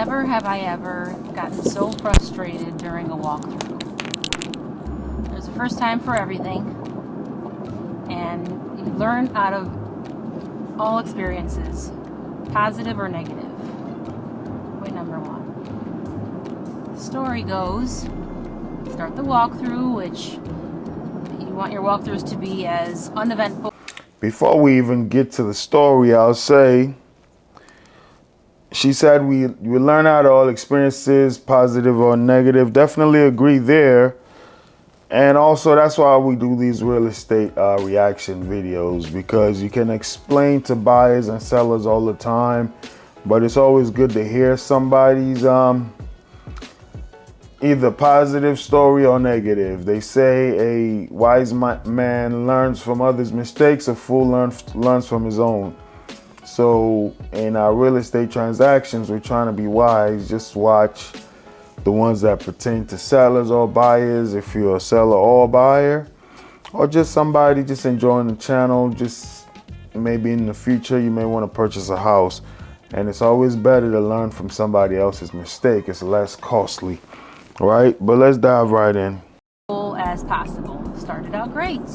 Never have I ever gotten so frustrated during a walkthrough. There's a first time for everything, and you learn out of all experiences, positive or negative. Point number one. The story goes, start the walkthrough, which you want your walkthroughs to be as uneventful. Before we even get to the story, I'll say, she said we learn out of all experiences, positive or negative. Definitely agree there. And also, that's why we do these real estate reaction videos, because you can explain to buyers and sellers all the time, but it's always good to hear somebody's either positive story or negative. They say a wise man learns from others' mistakes, a fool learns from his own. So in our real estate transactions, we're trying to be wise. Just watch the ones that pertain to sellers or buyers, if you're a seller or a buyer, or just somebody just enjoying the channel. Just maybe in the future you may want to purchase a house, and it's always better to learn from somebody else's mistake. It's less costly, right? But let's dive right in. As possible. Started out great.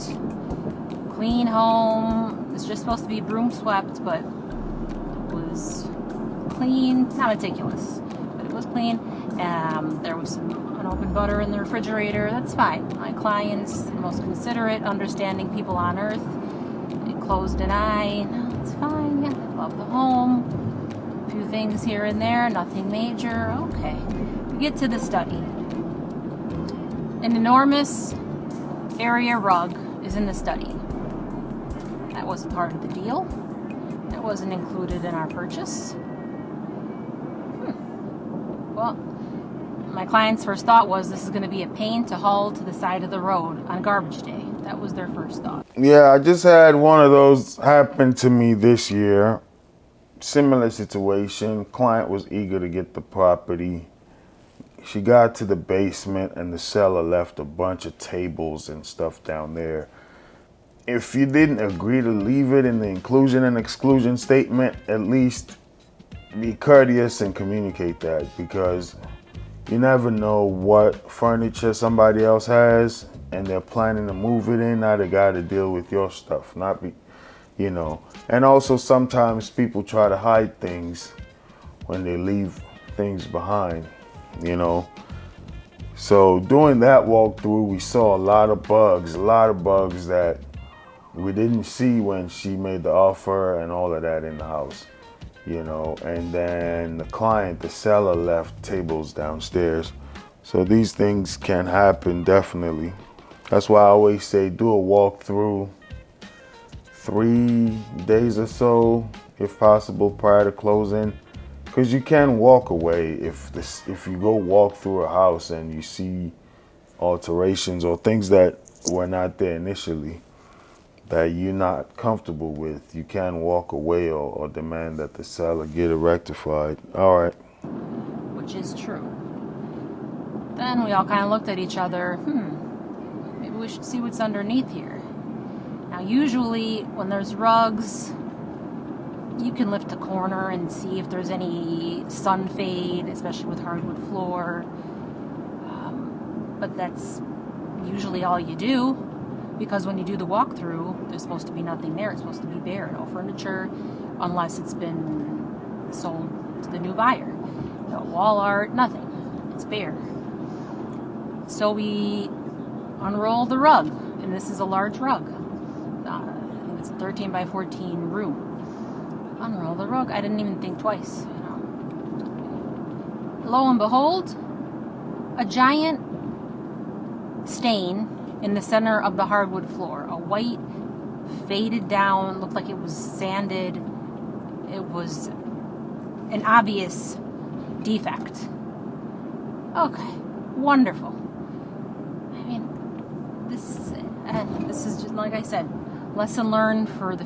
Clean home. It's just supposed to be broom swept, but it was clean, not meticulous, but it was clean. There was some unopened butter in the refrigerator. That's fine. My clients, the most considerate, understanding people on earth. They closed an eye. No, it's fine. Yeah, they love the home. A few things here and there, nothing major. Okay. We get to the study. An enormous area rug is in the study. That wasn't part of the deal. That wasn't included in our purchase. Well, my client's first thought was this is going to be a pain to haul to the side of the road on garbage day. That was their first thought. Yeah, I just had one of those happen to me this year. Similar situation. Client was eager to get the property. She got to the basement and the seller left a bunch of tables and stuff down there. If you didn't agree to leave it in the inclusion and exclusion statement, at least be courteous and communicate that, because you never know what furniture somebody else has and they're planning to move it in. Now they got to deal with your stuff, not be, you know. And also sometimes people try to hide things when they leave things behind, you know. So doing that walkthrough, we saw a lot of bugs that we didn't see when she made the offer and all of that in the house, you know. And then the client, the seller, left tables downstairs. So these things can happen, definitely. That's why I always say do a walkthrough 3 days or so, if possible, prior to closing. Because you can walk away if you go walk through a house and you see alterations or things that were not there initially that you're not comfortable with. You can walk away or demand that the seller get it rectified. All right. Which is true. Then we all kind of looked at each other. Maybe we should see what's underneath here. Now, usually when there's rugs, you can lift a corner and see if there's any sun fade, especially with hardwood floor. But that's usually all you do, because when you do the walkthrough, there's supposed to be nothing there. It's supposed to be bare, no furniture, unless it's been sold to the new buyer. No wall art, nothing. It's bare. So we unroll the rug, and this is a large rug. I think it's a 13 by 14 room. Unroll the rug. I didn't even think twice. You know. Lo and behold, a giant stain in the center of the hardwood floor. A white, faded down, looked like it was sanded. It was an obvious defect. Okay, wonderful. I mean, this is just, like I said, lesson learned for the...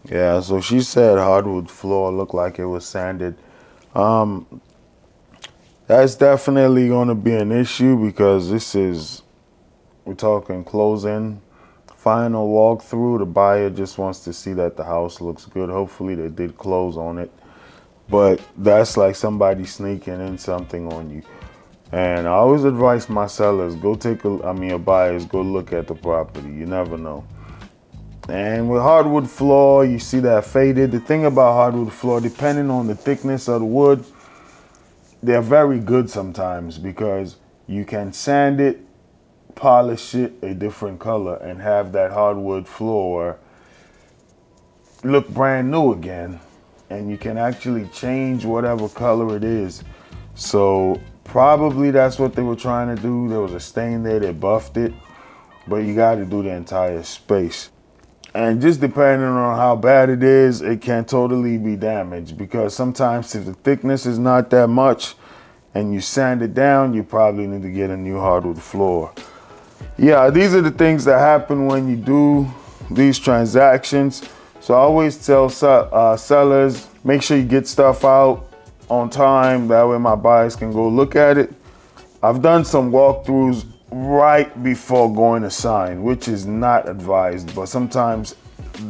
Yeah, so she said hardwood floor looked like it was sanded. That's definitely going to be an issue, because we're talking closing, final walkthrough. The buyer just wants to see that the house looks good. Hopefully they did close on it. but that's like somebody sneaking in something on you. And I always advise my sellers, your buyers, go look at the property. You never know. And with hardwood floor, you see that faded. The thing about hardwood floor, depending on the thickness of the wood, they're very good sometimes because you can sand it, polish it a different color, and have that hardwood floor look brand new again. And you can actually change whatever color it is. So probably that's what they were trying to do. There was a stain there, they buffed it, but you got to do the entire space. And just depending on how bad it is, it can totally be damaged, because sometimes if the thickness is not that much and you sand it down, you probably need to get a new hardwood floor. Yeah, these are the things that happen when you do these transactions. So I always tell sellers, make sure you get stuff out on time. That way my buyers can go look at it. I've done some walkthroughs right before going to sign, which is not advised, but sometimes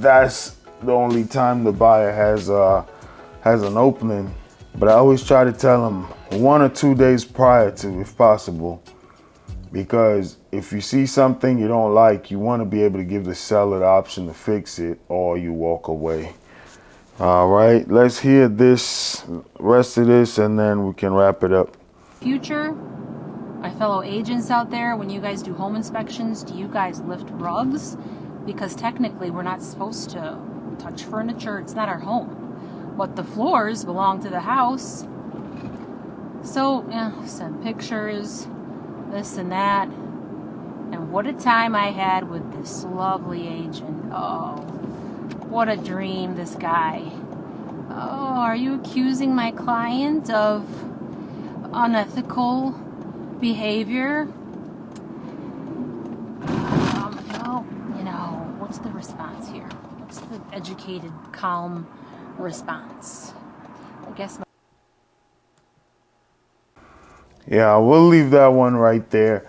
that's the only time the buyer has an opening. But I always try to tell them 1 or 2 days prior to, if possible, because if you see something you don't like, you want to be able to give the seller the option to fix it, or you walk away. All right, let's hear this rest of this and then we can wrap it up. Future, my fellow agents out there, when you guys do home inspections, do you guys lift rugs? Because technically we're not supposed to touch furniture. It's not our home. But the floors belong to the house. So, yeah, send pictures, this and that. And what a time I had with this lovely agent. Oh, what a dream, this guy. Oh, are you accusing my client of unethical behavior? No, what's the response here? What's the educated, calm response? I guess. Yeah, we'll leave that one right there.